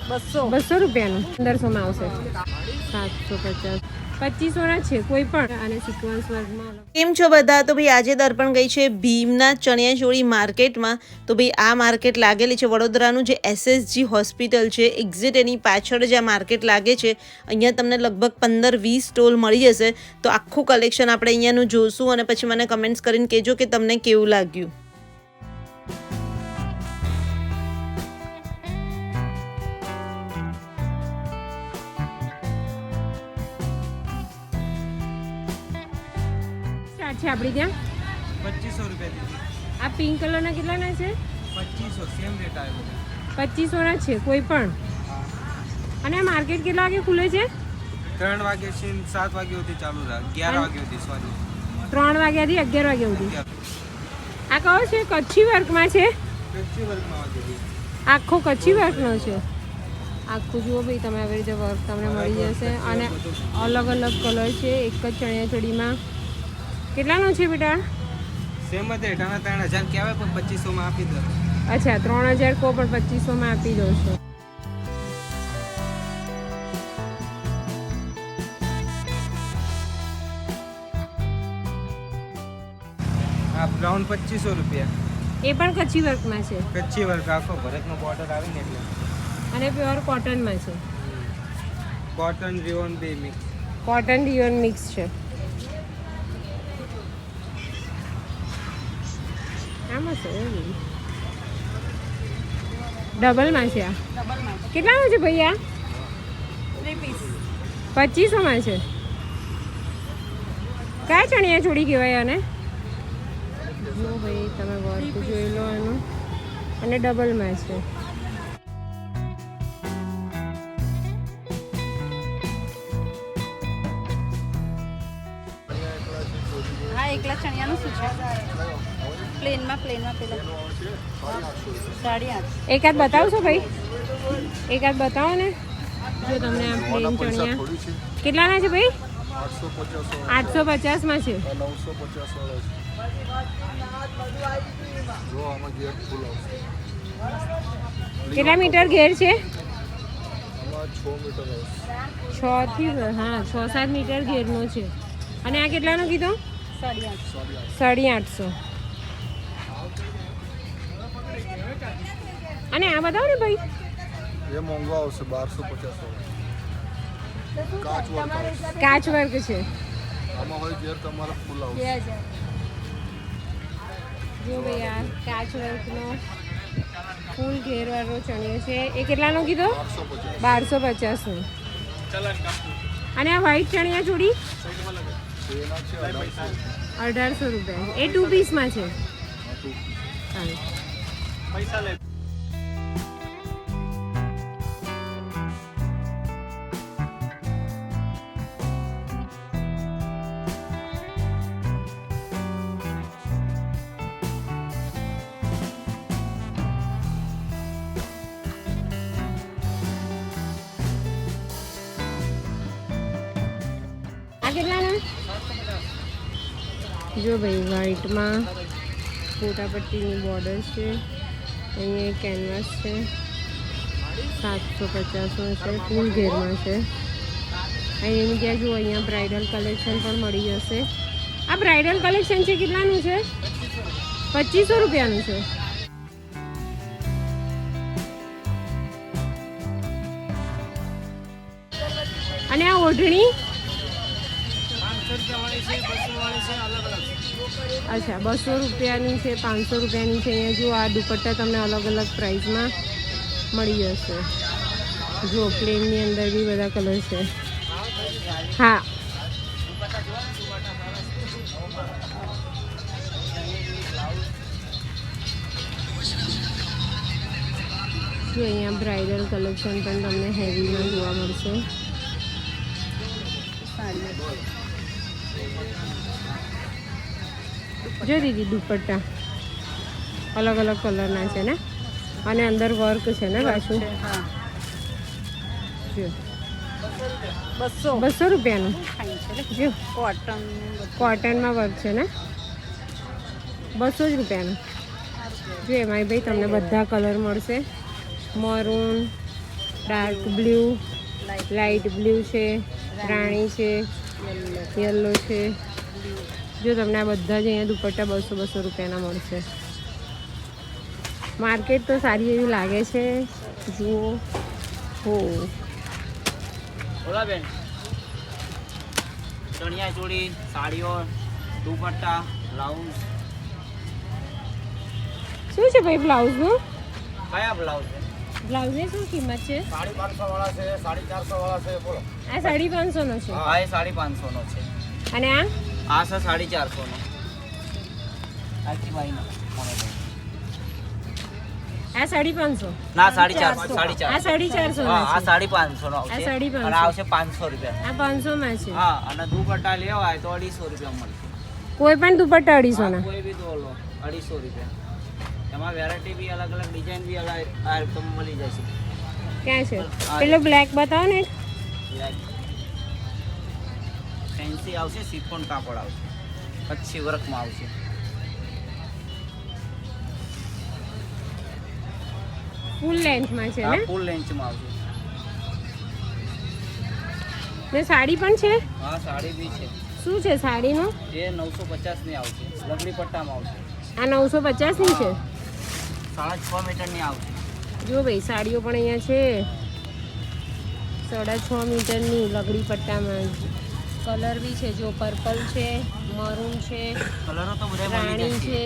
200 રૂપિયાનું 1500 માં આવશે 750 2500 ના છે કોઈ પણ અને સિક્વન્સ વર્કમાં. કેમ છો બધા? તો ભાઈ આજે દર્પણ ગઈ છે ભીમના ચણિયાચોળી માર્કેટમાં. તો ભાઈ આ માર્કેટ લાગેલી છે વડોદરાનું જે SSG હોસ્પિટલ છે એક્ઝેક્ટ એની પાછળ જે આ માર્કેટ લાગે છે. અહીંયા તમને લગભગ 15-20 સ્ટોલ મળી જશે. તો આખું કલેક્શન આપણે અહીંયાનું જોશું અને પછી મને કમેન્ટ્સ કરીને કહેજો કે તમને કેવું લાગ્યું. છે આપણી ત્યાં 2500 રૂપિયા દીધી. આ પિંક કલરના કેટલાના છે? 2500 સેમ રેટ આવે બધા. 2500 ના છે કોઈ પણ. અને આ માર્કેટ કેટલા વાગે ખુલે છે? 3 વાગ્યા થી 7 વાગ્યા સુધી ચાલુ રહે. 11 વાગ્યા સુધી સોરી. 3 વાગ્યાથી 11 વાગ્યા સુધી. આ કયો છે? કચ્છી વર્કમાં છે. કચ્છી વર્કમાં વાગેલી. આખો કચ્છી વર્કનો છે. આખું જુઓ ભાઈ તમે આવી રીતે વર્ક તમને મળી જશે અને અલગ અલગ કલર છે એક જ ચણિયાચોળીમાં. કેટલાનો છે બેટા? સેમ જ રેટ. આના 3000 કહેવાય પણ 2500 માં આપી દો. અચ્છા 3000 કો પણ 2500 માં આપી દો છો. આ બ્રાઉન 2500 રૂપિયા. એ પણ કચ્છી વર્કમાં છે કચ્છી વર્ક આખો ભરતનો બોર્ડર આવે ને એટલે. અને પ્યોર કોટનમાં છે. કોટન રિયોન બે મિક્સ. કોટન રિયોન મિક્સ છે. આમાં છે ડબલમાં છે. આ કેટલામાં છે ભાઈ? આ 2500 માં છે. કયા ચણિયાચોળી કહેવાય આને? જો ભાઈ તમે વર્ક જોઈ લો એનું અને ડબલમાં છે. હા એકલા ચણિયાનું શું છે? પ્લેનમાં પેલા 850. એકાદ બતાવશો ભાઈ? એકાદ બતાવો ને. જો તમને આ પ્લેન ચણિયા કેટલાના છે ભાઈ? 850 માં છે. 950 કેટલા મીટર ઘેર છે? 6 થી 6-7 મીટર ઘેરનો છે. અને આ કેટલાનો કીધો? 850. અને આ બતાવો ને ભાઈ. ये मोंगो આવશે 1250 કાચ વર્ક છે. આમાં હોય ઘેર તમારે ફૂલ આવશે. જો ભાઈ આ કાચ વર્કનો ફૂલ ઘેરવાળો ચણિયો છે. એ કેટલાનો કીધો? 1250 નો. અને આ વ્હાઈટ ચણિયાચોળી એના છે 1800 રૂપિયા. એ 2 પીસમાં છે. પૈસા લે. આ કેટલાના? જો ભાઈ વ્હાઈટમાં ફોટાપટ્ટીની બોર્ડર છે. અહીંયા કેનવાસ છે 750 છે. ફૂલ ઘેરમાં છે. અહીંયાની ત્યાં જુઓ અહીંયા બ્રાઇડલ કલેક્શન પણ મળી જશે. આ બ્રાઇડલ કલેક્શન છે કેટલાનું છે? 2500 રૂપિયાનું છે. અને આ ઓઢણી અચ્છા 200 રૂપિયાની છે, 500 રૂપિયાની છે. અહીંયા જો આ દુપટ્ટા તમને અલગ અલગ પ્રાઇસમાં મળી જશે. જો પ્લેનની અંદર બી બધા કલર છે. હા જો અહીંયા બ્રાઇડલ કલેક્શન પણ તમને હેવીમાં જોવા મળશે. જો દીદી દુપટ્ટા અલગ અલગ કલરના છે ને અને અંદર વર્ક છે ને પાછું. જો 200 રૂપિયાનું. જો કોટનમાં વર્ક છે ને 200 જ રૂપિયાનું. જો એમાં ભાઈ તમને બધા કલર મળશે. Maroon, dark blue, light blue છે, રાણી છે, યલો છે. જો તમને આ બધા જ અહીંયા દુપટ્ટા 200-200 રૂપિયાના મળશે. માર્કેટ તો સારી એવી લાગે છે. જુઓ હો, બોલા બેન, ચણિયા ચોળી, સાડીઓ, દુપટ્ટા, બ્લાઉઝ. શું છે ભાઈ બ્લાઉઝનું? કયા બ્લાઉઝ છે? બ્લાઉઝની શું કિંમત છે? 550 વાળા છે, 450 વાળા છે, બોલો. આ 550 નો છે. હા, એ 550 નો છે. અને આ આ છે 450 નો. આખી ભાઈનો આ 550. ના 450, 450. આ 450 હા, આ નો છે. 550 નો આ આવશે 550. અને આવશે 500 રૂપિયા. આ 500 માં છે. હા, અને દુપટ્ટા લેવા હોય તો 250 રૂપિયા મળશે. કોઈ પણ દુપટ્ટા 250 હા, ના. કોઈ બી તો લો 250 રૂપિયા. એમાં વેરાયટી બી અલગ અલગ, ડિઝાઇન બી અલગ તમને મળી જશે. ક્યાં છે પેલો બ્લેક બતાવો ને. ફેન્સી આવશે, સિફોન કાપડ આવશે, કચ્છી વર્કમાં આવશે. ફૂલ લેન્થમાં છે આ ને. ફૂલ લેન્થમાં આવશે. ને સાડી પણ છે. હા, સાડી બી છે. શું છે સાડીનું? એ 950 ની આવશે, લગડી પટ્ટામાં આવશે. આ 950 ની છે. 6.5 મીટરની આવશે. જો ભાઈ સાડીઓ પણ અહીંયા છે 6.5 મીટરની લગડી પટ્ટામાં. કલર બી છે, જો પર્પલ છે, મરૂન છે, કલરો તો બધા મળી રાણી જશે.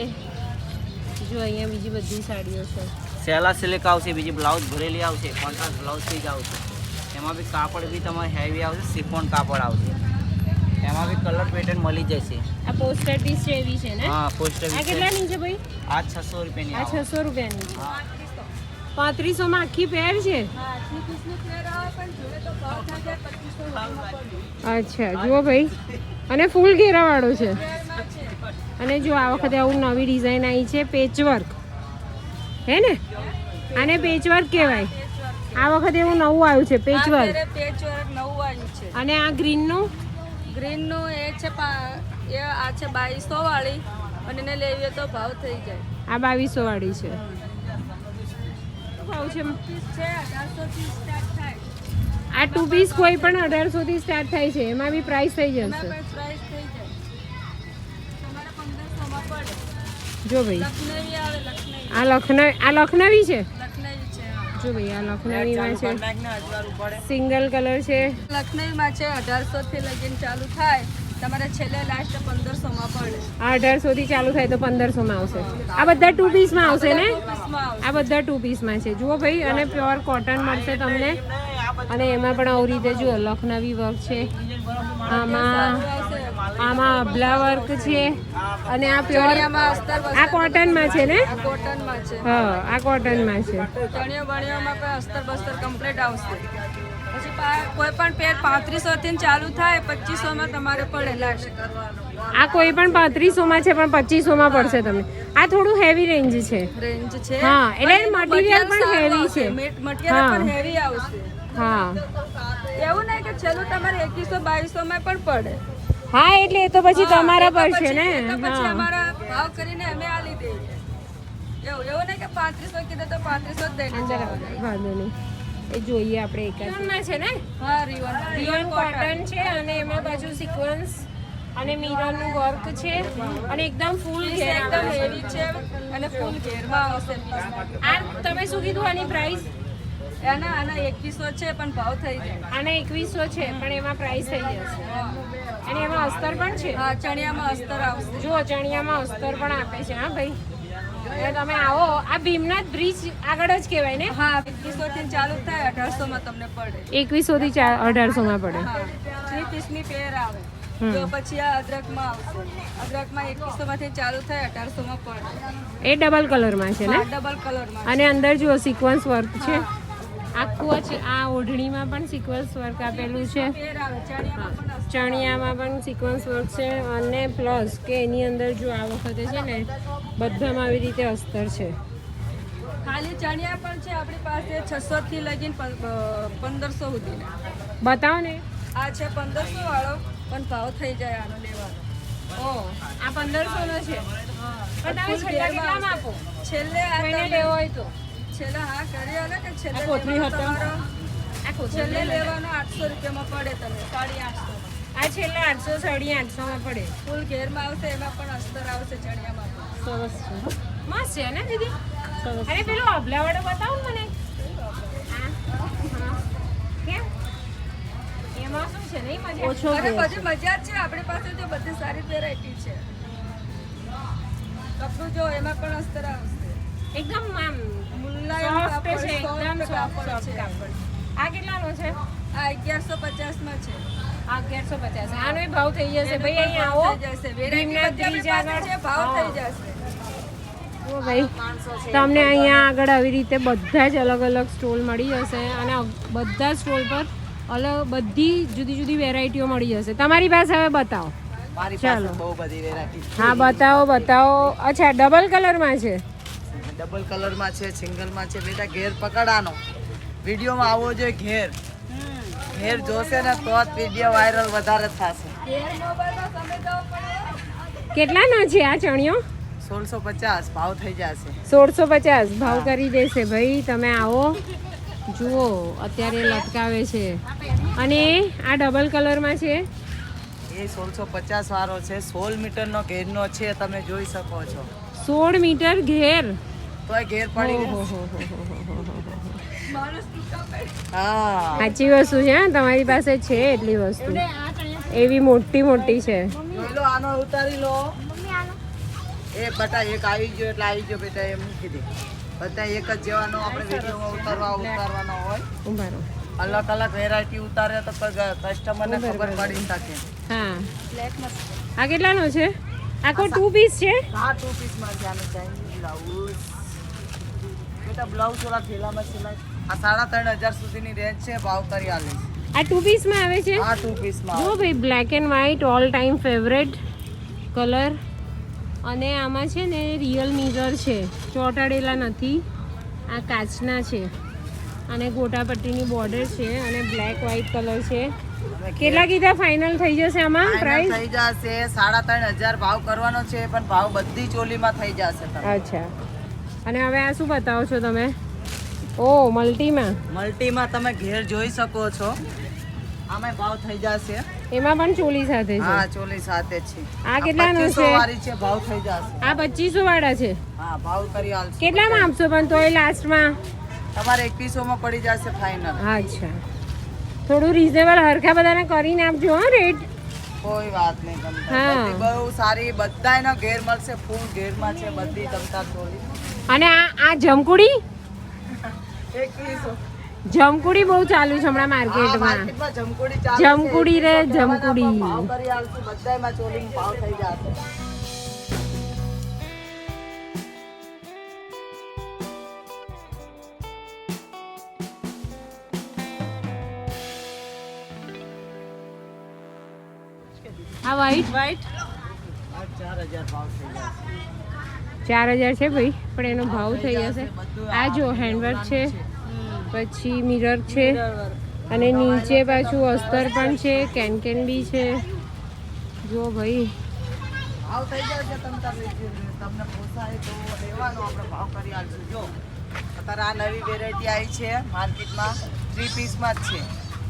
છે. જો અહીંયા બીજી બધી સાડીઓ છે. સેલા સિલ્ક આવશે, બીજી બ્લાઉઝ ભરેલી આવશે, કોન્ટ્રાસ્ટ બ્લાઉઝ થી જ આવશે. એમાં બી કાપડ બી તમારે હેવી આવશે, સિફોન કાપડ આવશે. એમાં બી કલર પેટર્ન મળી જશે. આ પોસ્ટર પીસ છે એવી છે ને. હા, પોસ્ટર આ કેટલાની છે ભાઈ? આ 600 રૂપિયાની આ આવે. 600 રૂપિયાની છે. હા. 3500 માં આખી પેર છે. અચ્છા, જુઓ ભાઈ, અને ફૂલ ઘેરા વાળો છે. અને જો આ વખતે આવું નવી ડિઝાઇન આવી છે, પેચવર્ક હે ને. આને પેચવર્ક કહેવાય. આ વખતે એવું નવું આવ્યું છે પેચવર્ક. પેચવર્ક નવું આવ્યું છે. અને આ ગ્રીનનું ગ્રીનનું એ છે એ આ છે 2200 વાળી, અને એને લેવી હોય તો ભાવ થઈ જાય. આ 2200 વાળી છે. ભાવ છે છે 1800 થી સ્ટાર્ટ થાય. આ 2 પીસ કોઈ પણ 1800 થી સ્ટાર્ટ થાય છે. એમાં બી પ્રાઇસ થઈ એમાં જશે. પણ પ્રાઇસ થઈ જાય. તમારે 1500 માં પડે. જો ભાઈ, લખનવી આવે, લખનવી આ લખનવી છે. લખનવી છે હા. જો ભાઈ, આ લખનવીમાં છે. 1000 પડે. સિંગલ કલર છે. લખનવીમાં છે 1800 થી લગીન ચાલુ થાય. તમારે છેલ્લે લાસ્ટ 1500 માં પડે. આ 1800 થી ચાલુ થાય તો 1500 માં આવશે. આ બધા 2 પીસમાં આવશે ને. પીસમાં આવશે. આ બધા 2 પીસમાં છે. જુઓ ભાઈ, અને પ્યોર કોટન મળશે તમને. અને એમાં પણ આવી રીતે જુઓ લખનવી વર્ક છે. આમાં અબલા વર્ક છે. અને આ પ્યોર ચણિયામાં અસ્તર આ કોટનમાં છે ને. આ કોટનમાં છે. હા, આ કોટનમાં છે. ચણિયો બણિયોમાં પણ અસ્તર બસ્તર કમ્પ્લીટ આવશે. પછી કોઈ પણ પેર 3500 થી ચાલુ થાય, 2500 માં તમારે પડે લાસ્ટ કરવાનો. આ કોઈ પણ 3500 માં છે, પણ 2500 માં પડશે તમને. આ થોડું હેવી રેન્જ છે. રેન્જ છે. હા, એટલે મટીરિયલ પણ હેવી છે. મટીરિયલ પણ હેવી આવશે. હા એવું નહીં કે છેલ્લું તમારે 2100-2200 માં પણ પડે. હા, એટલે એ તો પછી તમારા પર છે ને. એ તો પછી હા, અમારા ભાવ કરીને અમે આલી દઈએ. એવું નહીં કે 3500 કીધું તો 3500 જ દઈને જવાનું. વાંધો નહીં. એ જોઈએ આપણે એકાદમાં છે ને. હા, રિવન રિયોન કોટન છે. અને એમાં બાજુ સિક્વન્સ અને મિરરનું વર્ક છે. અને એકદમ ફૂલ ઘેર એકદમ આવે છે. હેવી છે અને ફૂલ ઘેરમાં આવશે. આ તમે શું કીધું આની પ્રાઇસ? આના 2100 છે પણ ભાવ થઈ જાય. આના 2100 છે, પણ એમાં પ્રાઇસ થઈ જશે. અને એમાં અસ્તર પણ છે. હા, ચણિયામાં અસ્તર આવશે. જુઓ, ચણિયામાં અસ્તર પણ આપે છે. હા ભાઈ, એટલે તમે આવો. આ ભીમનાથ બ્રિજ આગળ જ કહેવાય ને. હા, 2100 થી ચાલુ થાય, 1800 માં તમને પડે. 2100 થી 1800 માં પડે. હા, 3 પીસની પેર આવે. તો પછી આ અદરકમાં આવશે. અદરકમાં 2100 માંથી ચાલુ થાય, 1800 માં પડે. એ ડબલ કલરમાં છે ને. હા, ડબલ કલરમાં. અને અંદર જુઓ સિક્વન્સ વર્ક છે આખું છે. આ ઓઢણીમાં પણ સિક્વન્સ વર્ક આપેલું છે. પેર આવે ચણિયામાં પણ અસ્તર. ચણિયામાં પણ સિક્વન્સ વર્ક છે. અને પ્લસ કે એની અંદર જો આ વખતે છે ને બધામાં આવી રીતે અસ્તર છે. ખાલી ચણિયા પણ છે આપણી પાસે 600 થી લગીને 1500 સુધીના. બતાવો ને. આ છે 1500 વાળો, પણ ભાવ થઈ જાય આનો લેવાનો. ઓ, આ 1500 નો છે. પણ તમે છેલ્લા કેટલામાં આપો? છેલ્લે આ કોઈને તમે- લેવો હોય તો છેલ્લે હા કરી આલે કે છેલ્લે આ કોથળી લેવાનો હતો? તમારો નાખો છેલ્લે લેવાનો 800 રૂપિયામાં પડે તમને 850. આ છેલ્લા 800 850 માં પડે. ફૂલ ઘેરમાં આવશે એમાં પણ અસ્તર આવશે ચણિયામાં પણ. સરસ છે મસ્ત છે ને દીદી. અરે પેલો અબલા વાળો બતાવો ને મને. હા કેમ એમાં શું છે નહીં મજા ઓછો અરે બધી મજા જ છે આપણી પાસે જો બધી સારી વેરાયટી છે. કપડું જો એમાં પણ અસ્તર આવશે એકદમ આમ મુલાયમ સોફ્ટ કાપડ, છે એકદમ soft સોફ્ટ કાપડ છે. કાપડ. આ કેટલાનો છે? આ 1150 માં છે. આ 1150. આનો ભાવ થઈ જશે ભાઈ. અહીંયા આવો ભીમનાથ બ્રિજ આગળ ભાવ થઈ જશે. ઓ ભાઈ તમને અહીંયા આગળ આવી રીતે બધા જ અલગ અલગ સ્ટોલ મળી જશે અને બધા સ્ટોલ પર બધી જુદી જુદી વેરાયટીઓ મળી જશે. તમારી પાસે હવે બતાવો. મારી ચાલો. પાસે બહુ બધી વેરાયટી હા બતાવો. અચ્છા ડબલ કલરમાં છે. ડબલ કલરમાં છે, સિંગલમાં છે. બેટા ઘેર પકડાનો વિડીયોમાં આવવો જોઈએ. ઘેર જોશે ને તો જ વિડીયો વાયરલ વધારે થશે. ઘેર મોબાઈલમાં સમય જવો પડે. કેટલાનો છે આ ચણિયો? 1650 ભાવ થઈ જશે. 1650 ભાવ કરી દેશે ભાઈ. તમે આવો જુઓ અત્યારે લટકાવે છે. અને આ ડબલ કલરમાં છે. એ 1650 વાળો છે. 16 મીટરનો ઘેરનો છે, તમે જોઈ શકો છો. 16 મીટર ઘેર. તોય ઘેર પડી ઓહો જશે. હો હો હો હો હો. માણસ ટૂંકા પડે. હા સાચી વસ્તુ છે હા, તમારી પાસે છે એટલી વસ્તુ. એવી મોટી મોટી છે. જોઈ લો, આનો ઉતારી લો. એ બટા એક આવી ગયો એટલે આવી ગયો બેટા, એ મૂકી દે. બધા એક જ જેવાનો આપણે વિડીયોમાં ઉતારવાનો હોય. ઉભા રહો. અલગ અલગ વેરાયટી ઉતારે તો કસ્ટમરને ખબર પડી શકે. હા આ કેટલાનો છે? આખો 2 પીસ છે. આ 2 પીસમાં છે. આનો ચાઇનીઝ બ્લાઉઝ બેટા, બ્લાઉઝ ઓલા થેલામાં સિલાઈ. આ 3500 સુધીની રેન્જ છે. ભાવ કરી આલે. આ 2 પીસમાં આવે છે. આ 2 પીસમાં જો ભાઈ black and white all time favourite colour. અને આમાં છે ને રિયલ મિરર છે, ચોંટાડેલા નથી. આ કાચના છે અને ગોટાપટ્ટીની બોર્ડર છે અને બ્લેક વ્હાઈટ કલર છે. કેટલા કીધા ફાઇનલ થઈ જશે આમાં પ્રાઇસ? થઈ જશે 3500 ભાવ કરવાનો છે, પણ ભાવ બધી ચોલીમાં થઈ જશે. અચ્છા. અને હવે આ શું બતાવો છો તમે? ઓ મલ્ટીમાં. મલ્ટીમાં તમે ઘેર જોઈ શકો છો. આમાં ભાવ થઈ જશે. એમાં પણ ચોલી સાથે છે. હા ચોલી સાથે છે. આ કેટલાનું છે? 2500 વાળી છે. ભાવ થઈ જશે. આ 2500 વાળા છે. હા ભાવ કરી આલશે. કેટલામાં આપશો પણ તોય લાસ્ટમાં? તમારે 2100 માં પડી જશે ફાઇનલ. અચ્છા થોડું રીઝનેબલ હરખા બધાને કરીને આપજો હા રેટ. કોઈ વાત નહીં તમતાર. હા. બધી બહુ સારી, બધાયનો ઘેર મળશે. ફૂલ ઘેરમાં છે બધી તમતાર ચોલી. અને આ જમકુડી 2100. જમકુડી બહુ ચાલુ છે હમણાં માર્કેટમાં. માર્કેટમાં જમકુડી ચાલે છે. જમકુડી રે, 2100 જમકુડી. ભાવ કરી આલશું. બધાયમાં ચોલીનો ભાવ થઈ જશે. આ વ્હાઈટ આ 4000 ભાવ થઈ જશે. 4000 છે ભાઈ, પણ એનો ભાવ થઈ જશે. આ જો હેન્ડવર્ક છે, પછી મિરર છે અને નીચે પાછું અસ્તર પણ છે, કેનકેન બી છે. જો ભાઈ ભાવ થઈ જશે. તમને પોસાય તો લેવાનો, આપણે ભાવ કરી આલશું. જો અત્યારે આ નવી વેરાયટી આવી છે માર્કેટમાં. 3 પીસમાં જ છે.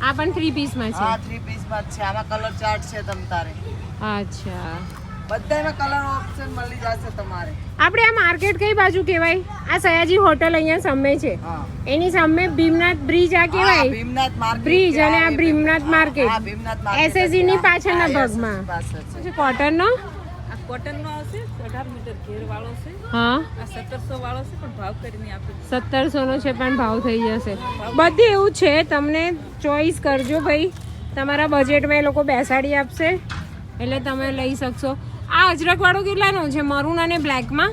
આ પણ 3 પીસમાં છે. હા 3 પીસમાં જ છે. આમાં કલર ચાર્ટ છે તમતારે. અચ્છા બધામાં કલર ઓપ્શન મળી જશે તમારે. આપણે આ માર્કેટ કઈ બાજુ કહેવાય? આ સયાજી હોટલ અહીંયા સામે છે, હા એની સામે ભીમનાથ બ્રિજ આ હા, કહેવાય. ભીમનાથ માર્કેટ બ્રિજ અને આ ભીમનાથ માર્કેટ. હા ભીમનાથ માર્કેટ. SSG ની પાછળના હા, ભાગમાં. SSG પાછળ છે. કોટનનો આ કોટનનો આવશે 18 મીટર ઘેર વાળો છે. હા આ 1700 વાળો છે પણ ભાવ કરીને આપી 1700 નો છે પણ ભાવ થઈ જશે. બધું એવું છે, તમને ચોઈસ કરજો ભાઈ. તમારા બજેટમાં એ લોકો બેસાડી આપશે એટલે તમે લઈ શકશો. આ અજરક વાળો કેટલાનો છે? મરૂન અને બ્લેકમાં.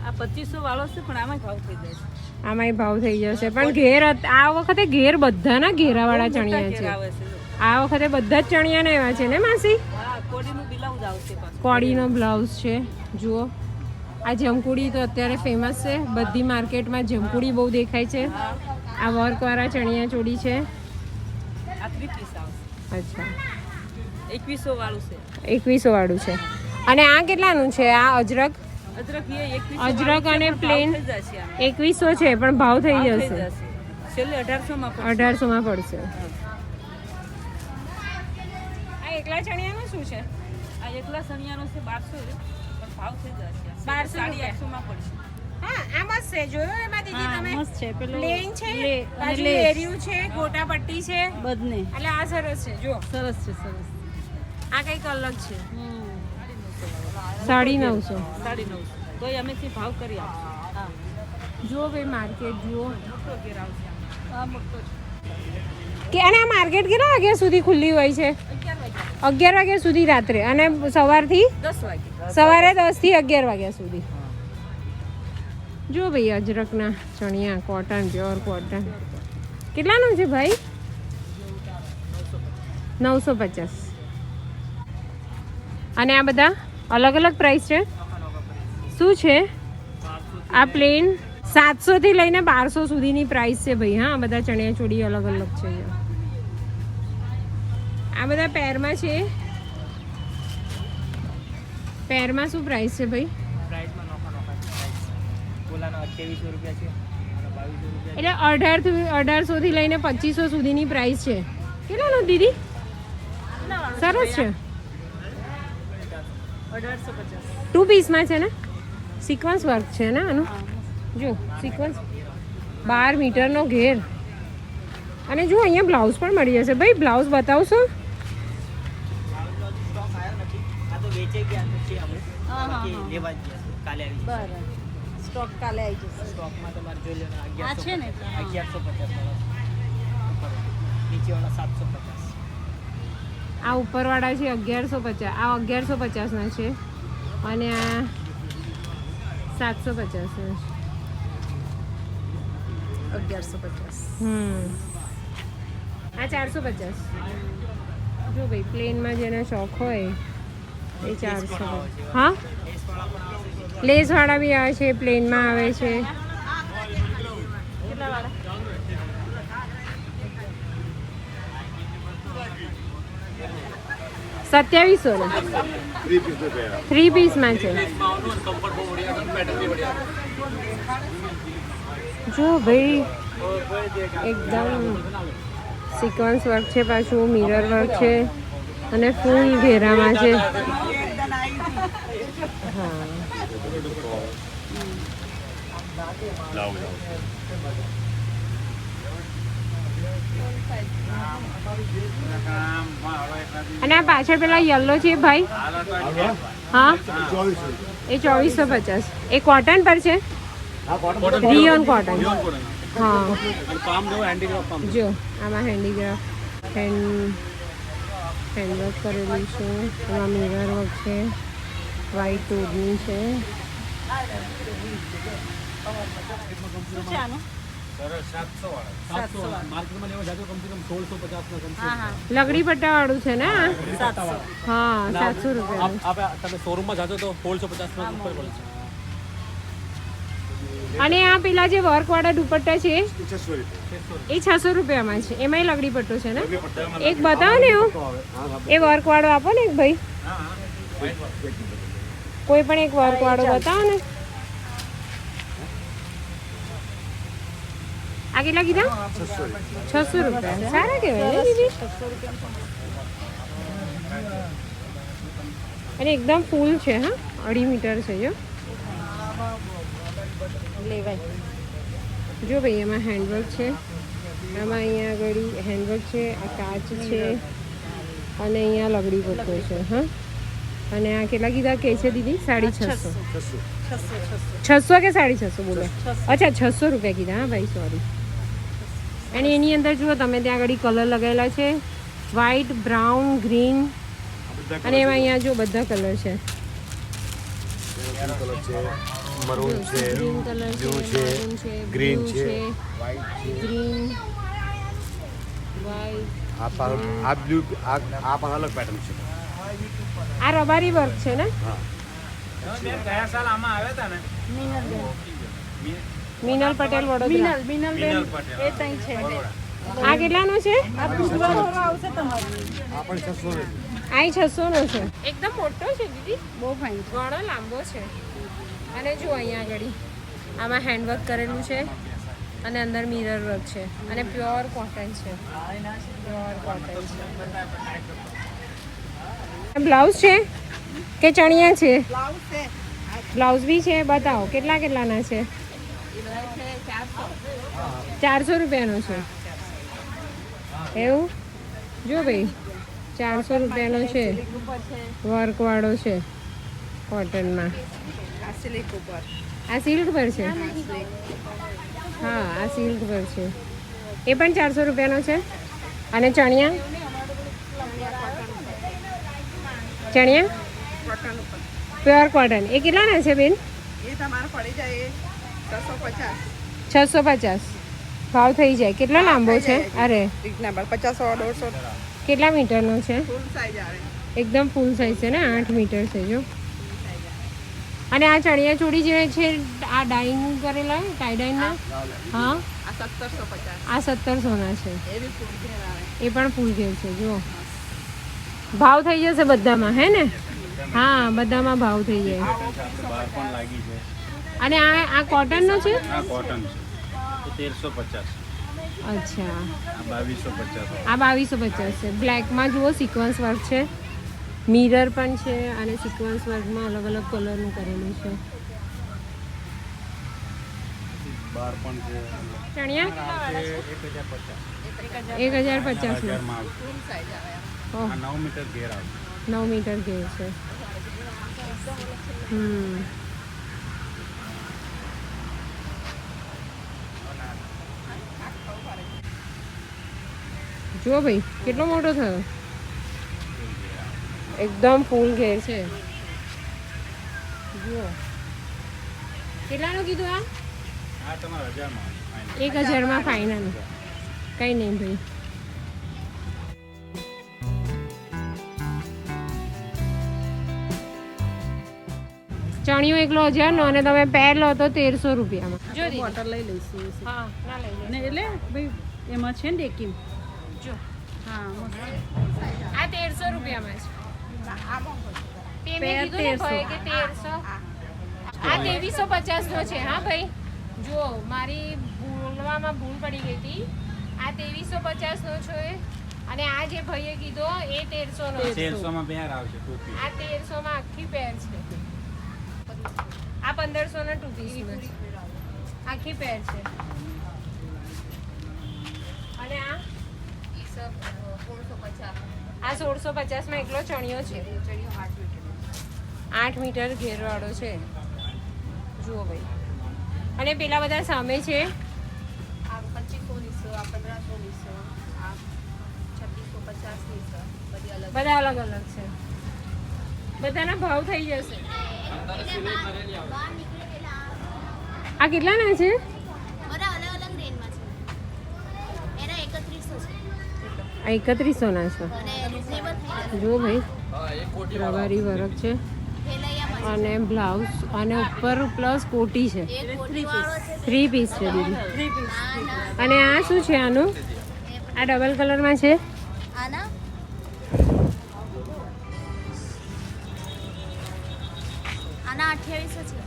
આ 2500 વાળો છે પણ આમાં ભાવ થઈ જાય છે. આમાંય ભાવ થઈ જશે. પણ ઘેર આ વખતે ઘેર બધાના ઘેરાવાળા ચણિયા છે. આવે છે આ વખતે બધા જ ચણિયાના એવા છે ને માસી? હા કોડીનું બ્લાઉઝ આવશે પાછું. કોડીનો બ્લાઉઝ છે. જુઓ આ જમકુડી તો અત્યારે ફેમસ છે. બધી માર્કેટમાં જમકુડી બહુ દેખાય છે. આ વર્કવાળા ચણિયા ચોળી છે. આ 3 પીસ આવશે. અચ્છા 2100 વાળું છે. 2100 વાળું છે. અને આ કેટલાનું છે? આ અજરક અજરક એ 2100 અજરક અને પ્લેન થઈ જશે આમાં. 2100 છે પણ ભાવ થઈ ભાવ થઈ જશે. જશે. છેલ્લે 1800 માં 1800 માં પડશે. આ એકલા ચણિયાનું શું છે? આ એકલા સણિયાનો છે 1200 પણ ભાવ થઈ જશે 1200 માં પડશે. હા આ મસ્ત છે. જોયો એમાં દીદી તમે? મસ્ત છે પેલો પ્લેન છે, બાજુ લેસ. લેરિયું છે, ગોટા પટ્ટી છે. બધને એટલે આ સરસ છે. જો સરસ છે સરસ. આ કંઈક અલગ છે. 950. 950 તોય અમે થી ભાવ કરી આપશું. હા જુઓ ભાઈ માર્કેટ જુઓ. મોટો ઘેર આવશે આ મોટો છે કે અને આ માર્કેટ કેટલા વાગ્યા સુધી ખુલ્લી હોય છે? 11 વાગ્યા સુધી રાત્રે, અને સવારથી 10 વાગે. સવારે 10 થી 11 વાગ્યા સુધી. જો ભાઈ અજરકના ચણિયા, કોટન, પ્યોર કોટન. કેટલાનું છે ભાઈ? 950. અને આ બધા અલગ અલગ પ્રાઇસ છે. શું છે આ? પ્લેન 700 થી લઈને 1200 સુધીની પ્રાઇસ છે ભાઈ. હા, બધા ચણિયા ચોળી અલગ અલગ છે અહીંયા. આ બધા પેરમાં છે. પેરમાં શું પ્રાઇસ છે ભાઈ? પ્રાઇસમાં ઓલાના 2800 રૂપિયા છે, 2200 રૂપિયા. એટલે 1800 થી લઈને 2500 સુધીની પ્રાઇસ છે. કેટલાનું દીદી? સરસ છે. 1850. 2 પીસમાં છે ને? સિક્વન્સ વર્ક છે ને આનું? જો સિક્વન્સ 12 મીટરનો ઘેર. અને જો અહીંયા બ્લાઉઝ પણ મળી જશે. ભાઈ બ્લાઉઝ બતાવશો? સ્ટોક આવ્યો નથી, આ તો વેચાઈ ગયા છે અમે. બાકી લેવા જ ગયા છે, કાલે આવી જશે. બરાબર સ્ટોક કાલે આવી જશે. સ્ટોકમાં તમારે જોઈ લેવાનો આ છે ને? 1150 નીચે વાળા 750. આ ઉપરવાળા છે 1150. આ 1150ના છે. અને આ 750 ના છે. 1150. આ 450. જો ભાઈ પ્લેનમાં જેને શોખ હોય એ 400. હા, લેસવાળા બી આવે છે, પ્લેનમાં આવે છે. કેટલા વાળા? $2700 3 પીસમાં છે. જો ભાઈ એકદમ સિક્વન્સ વર્ક છે, પાછું મિરર વર્ક છે, અને ફૂલ ઘેરામાં છે. હા, અને આ પાછળ પેલા યલો છે ભાઈ? હા, એ 2450. એ કોટન પર છે? Rayon cotton. હા, જો આમાં હેન્ડીક્રાફ્ટ હેન્ડવર્ક કરેલું છે. એમાં મિરર વર્ક છે, વ્હાઈટ ઓઢણી છે. શું છે આનું? 700 લગડી પટ્ટા વાળું છે ને? 700. હા, 700 રૂપિયાનું. તમે શોરૂમમાં જાજો તો 1650 ઉપર પડે છે. અને આ પેલા જે વર્ક વાળા દુપટ્ટા છે એ 600 રૂપિયામાં છે. એમાંય લગડી પટ્ટો છે ને? એક બતાવો ને એવું. એ વર્ક વાળો આપો ને એક ભાઈ. કોઈ પણ એક વર્ક વાળો બતાવો ને. આ કેટલા કીધા? 600 રૂપિયા. સારા કહેવાય ને દીદી? અને એકદમ ફૂલ છે. હા, 2.5 મીટર છે. જો લેવાય. જો ભાઈ એમાં હેન્ડવર્ક છે, આમાં અહીંયા આગળ હેન્ડવર્ક છે, આ કાચ છે, અને અહીંયા લગડી પટ્ટો છે. હા, અને આ કેટલા કીધા કે છે દીદી? 650. 600 કે 650 બોલો? અચ્છા, 600 રૂપિયા કીધા. હા ભાઈ, સોરી. અને એની અંદર જુઓ તમે, ત્યાં આગળ કલર લગાવેલા છે, વ્હાઈટ, બ્રાઉન, ગ્રીન, અને એમાં અહીંયા જો બધા કલર છે. મરૂન છે, ગ્રીન કલર છે, maroon છે, ગ્રીન blue છે, ગ્રીન, વ્હાઈટ. આ બ્લુ, આ પણ અલગ પેટર્ન છે. આ રબારી વર્ક છે ને? ગયા સાલ આમાં આવ્યા હતા ને? મિનલ પટેલ વડોદરા. મિનલ બેન એ તઈ છે. આ કેટલાનો છે? આ બુધવારવાળો આવશે તમારે. આ પણ 600 આ 600 નો છે. એકદમ મોટો છે દીદી, બહુ ફાઇન. ઘણો લાંબો છે. અને જો અહીંયા આગળ આમાં હેન્ડવર્ક કરેલું છે, અને અંદર મિરર વર્ક છે અને પ્યોર કોટન છે. બ્લાઉઝ છે કે ચણિયા છે? બ્લાઉઝ બી છે. બતાવો કેટલાના છે? 400 રૂપિયાનો છે એવું? જો ભાઈ 400 રૂપિયાનો છે, વર્કવાળો છે કોટનમાં. આ સિલ્ક પર છે? હા, આ સિલ્ક પર છે. એ પણ 400 રૂપિયાનો છે. અને ચણિયા પ્યોર કોટન એ કેટલાના છે બેન? 650 ભાવ થઈ જાય. કેટલો લાંબો છે? અરે 50-150 કેટલા મીટરનો છે? એકદમ ફૂલ સાઈઝ છે ને, 8 મીટર છે જો. અને આ ચણિયા ચોળી જે છે આ ડાઇંગ કરેલા ટાઈ ડાઇંગના, હા આ 1700ના છે. એ પણ ફૂલ ઘેર છે જો. ભાવ થઈ જશે બધામાં, હે ને? હા, બધામાં ભાવ થઈ જાય. અને આ કોટનનો છે? આ કોટન છે 1350. અચ્છા, આ 2250. આ 2250 છે. બ્લેકમાં જુઓ સિક્વન્સ વર્ક છે, મિરર પણ છે અને સિક્વન્સ વર્કમાં અલગ અલગ કલરનું કરેલું છે. બાર પણ છે. ચણિયા 1050. 1050 માં ઓહ, આ 9 મીટર ઘેર આવે. 9 મીટર ઘેર છે. જુઓ ભાઈ કેટલો મોટો થયો, એકદમ ફૂલ ઘેર છે. જુઓ કેટલાનું કીધું? આ આ તમારા 1000 માં 1000માં ફાઇનલ. કઈ નહીં ભાઈ. ચણિયો એકલો 1000નો અને તમે પેર લો તો 1300 રૂપિયામાં. જો બોટલ લઈ લઈશું. હા, ના લઈ લે. ને એટલે ભાઈ એમાં છે ને ડેકીમ. જો હા, આ 1300 રૂપિયામાં છે. પેમેન્ટ કીધું ને ભાઈ કે 1300. આ 2350 નો છે. હા ભાઈ જો મારી બોલવામાં ભૂલ પડી ગઈ હતી. આ 2350 નો છે અને આ જે ભાઈએ કીધો એ 1300 નો છે. 1300 માં પેર આવશે ટોપી. આ 1300 માં આખી પેર છે. આ 1500 ના 2 પીસ આખી પેર છે. અને આ 1650 માં એકલો ચણિયો છે. 8 મીટર ઘેરવાળો છે. જુઓ ભાઈ. અને પેલા બધા સામે છે બધા અલગ અલગ છે. બધાના ભાવ થઈ જશે. આ કેટલાના છે? બધા અલગ અલગ રેન્જમાં છે. એના 3100 છે. આ 3100 ના છે. અને રિઝનેબલ થઈ જશે. જુઓ ભાઈ રબારી વર્ક છે ફેલાઈયામાં અને બ્લાઉઝ અને ઉપર પ્લસ કોટી છે. એક કોટીવાળો છે. 3 પીસ છે દીદી. આ ના અને આ શું છે આનું? આ ડબલ કલરમાં છે. આના આના 2800 છે.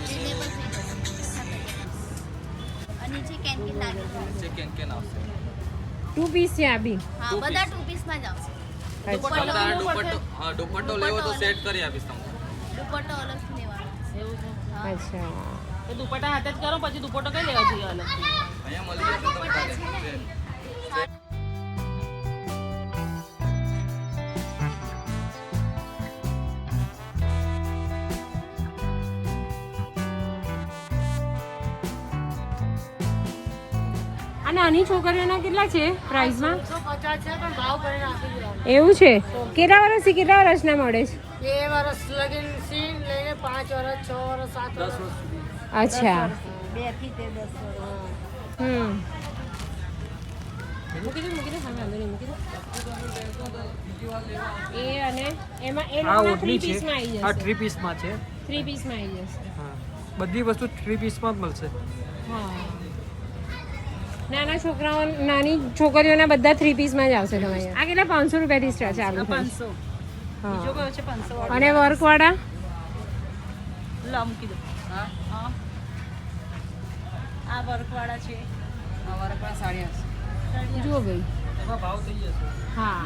રિઝનેબલ થઈ જશે. અને નીચે કેનકેન લાગે. 2 પીસ છે આ બી. હા, બધા 2 પીસમાં જ આવશે. દુપટ્ટો લેવો તો સેટ કરી આપીશ તમને. દુપટ્ટો અલગથી લેવાનો. અચ્છા, દુપટ્ટા હાથે જ કરો, પછી દુપટ્ટો કઈ લેવા જોઈએ અલગ? અહીંયા મળી જશે દુપટ્ટા છે ને. આ નાની છોકરીઓના કેટલા છે પ્રાઇસમાં? એવું છે? કેટલા વર્ષથી કેટલા વર્ષના મળે છે? 2 વર્ષ લગીન સી લઈને 5 વર્ષ 6 વર્ષ 7 વર્ષ. અચ્છા. 2 થી 10 વર્ષ. મૂકી દે હા, વાંધો નહીં, મૂકી દે. એ અને એમાં એ આ લોકોના ઓઢણી 3 છે. પીસમાં આવી આ જશે. 3 પીસમાં છે. 3 પીસમાં આવી જશે. હા, બધી વસ્તુ 3 પીસમાં જ મળશે. હા, નાના છોકરાઓ નાની છોકરીઓના બધા 3 પીસમાં જ આવશે તમારે. આ કેટલા 500 રૂપિયાથી સ્ટાર્ટ ચાલુ થાય? 500. હા. બીજો કયો છે 500? અને વર્કવાળા લા મૂકી દો. હા. આ આ વર્કવાળા છે આ વર્કવાળા 850 જુઓ ભાઈ, એમાં ભાવ થઈ જશે. હા.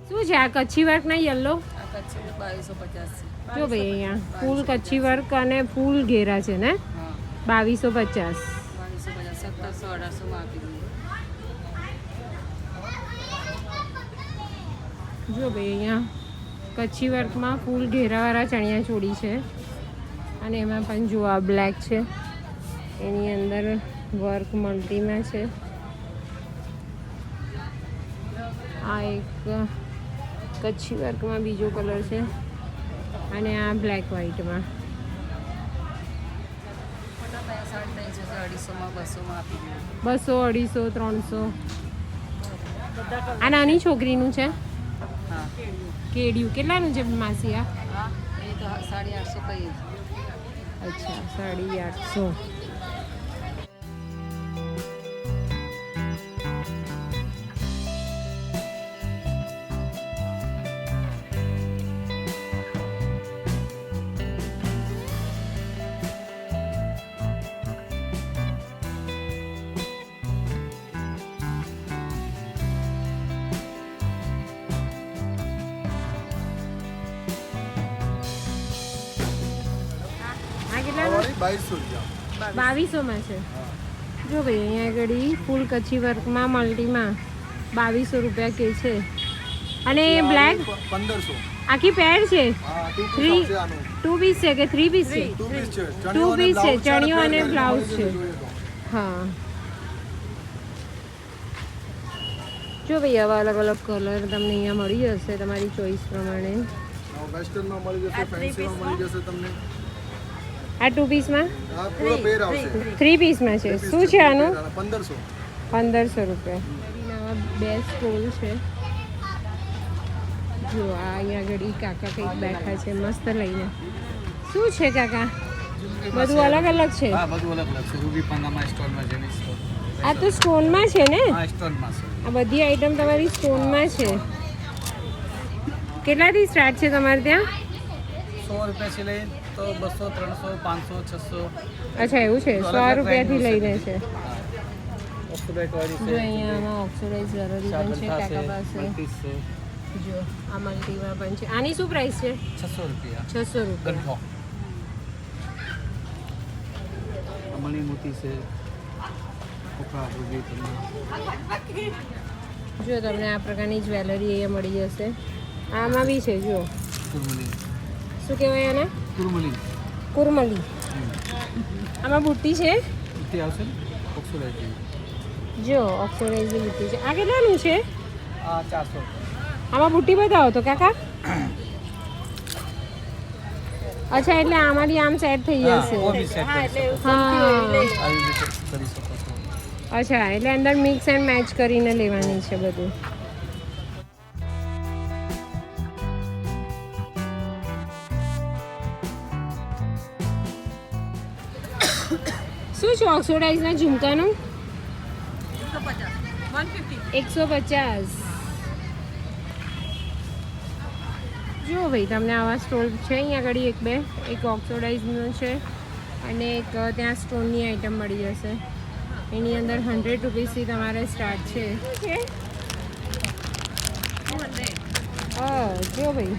શું છે આ કચ્છી વર્ક ના યલો? આ કચ્છી 2250 છે જો ભાઈ અહીંયા ફૂલ કચ્છી વર્ક અને ફૂલ ઘેરા છે ને, હા 2250. 2250 1700 1800 માં આપી દઈએ. જો ભાઈ અહીંયા કચ્છી વર્કમાં ફૂલ ઘેરાવાળા ચણિયા ચોળી છે અને એમાં પણ જો આ બ્લેક છે, એની અંદર વર્ક મલ્ટીમાં છે. આ એક કચ્છી વર્કમાં બીજો કલર છે અને આ બ્લેક વ્હાઈટમાં. મોટા પાયા 350 છે 250 માં 200 માં આપી દઈએ. 200, 250, 300. આ નાની છોકરીનું છે હા કેડિયું. કેટલાનું છે માસી આ? હા એ તો 850 કહીએ છીએ. અચ્છા 850. આ કેટલાનું? 2200 માં છે. જો ભાઈ અહીંયા આગળ ફૂલ કચ્છી વર્કમાં મલ્ટીમાં 2200 રૂપિયા કે છે. અને બ્લેક 1500. આખી પેર છે. 2 પીસ છે કે 3 પીસ છે? 2 પીસ છે. 2 પીસ છે, ચણિયો અને બ્લાઉઝ છે. હા જો ભાઈ આવા અલગ અલગ કલર તમને અહીંયા મળી જશે તમારી ચોઈસ પ્રમાણે. વેસ્ટર્નમાં મળી જશે, ફેન્સીમાં મળી જશે તમને. આ 2 પીસમાં આ પૂરો પેર આવશે 3 પીસમાં છે. શું છે આનું? 1500. 1500 રૂપિયા. નવા બે સ્ટોલ છે. જો આ અહીંયા આગળ કાકા કંઈક બેઠા છે મસ્ત લઈને. શું છે કાકા? બધું અલગ અલગ છે. હા બધું અલગ અલગ છે. રૂબી પંગામાં સ્ટોલમાં જેની સ્ટોલ. આ તો સ્ટોનમાં છે ને? હા સ્ટોલમાં છે. આ બધી આઈટમ તમારી સ્ટોનમાં છે. કેટલાથી સ્ટાર્ટ છે તમારે ત્યાં? 100 રૂપિયાથી લઈ તો 200 300 500 600. અચ્છા એવું છે, 100 રૂપિયાથી લઈને છે. ઓક્સિડાઇઝ વાળી જો અહીંયા આમાં ઓક્સિડાઇઝ જ્વેલરી પણ છે કાકા પાસે. છે જો આ મલ્ટીમાં પણ છે. આની શું પ્રાઇસ છે? 600 રૂપિયા. 600 રૂપિયા. ગંઠો મણી મોતી છે. ઓકા રૂબી તમને. જો તમને આ પ્રકારની જ્વેલરી અહીંયા મળી જશે. આમાં બી છે જો. કુરમલી. શું કહેવાય આને? કુરમલી. કુરમલી. આમાં બુટ્ટી છે. તે આવશે ને ઓક્સિડાઇઝ. જો ઓક્સિડાઇઝની બુટ્ટી છે. આ કેટલાનું છે? આ 400. આમાં બુટ્ટી બતાવો તો કાકા. અચ્છા એટલે આમાંથી આમ સેટ થઈ જશે. હા આવી રીતે કરી શકો છો. અચ્છા એટલે અંદર મિક્સ એન્ડ મેચ કરીને લેવાની છે બધું. શું છે ઓક્સિડાઇઝના ઝુમકાનું? 150. જો ભાઈ તમને આવા સ્ટોલ છે અહીંયા આગળ એક બે. એક ઓક્સિડાઇઝનો છે અને એક ત્યાં સ્ટોનની આઈટમ મળી જશે. એની અંદર 100 રૂપીસથી તમારે સ્ટાર્ટ છે. જો ભાઈ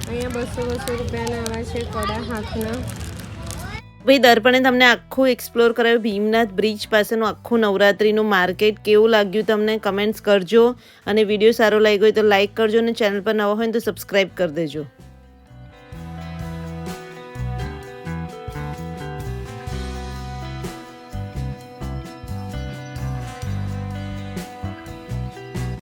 અહીંયા 200 રૂપિયાના આવા છે કડા હાથના. ભાઈ દર્પણે તમને આખું એક્સપ્લોર કરાવ્યું ભીમનાથ બ્રિજ પાસેનું આખું નવરાત્રિનું માર્કેટ. કેવું લાગ્યું તમને કમેન્ટ્સ કરજો અને વિડીયો સારો લાગ્યો હોય તો લાઇક કરજો અને ચેનલ પર નવા હોય તો સબસ્ક્રાઈબ કરી દેજો.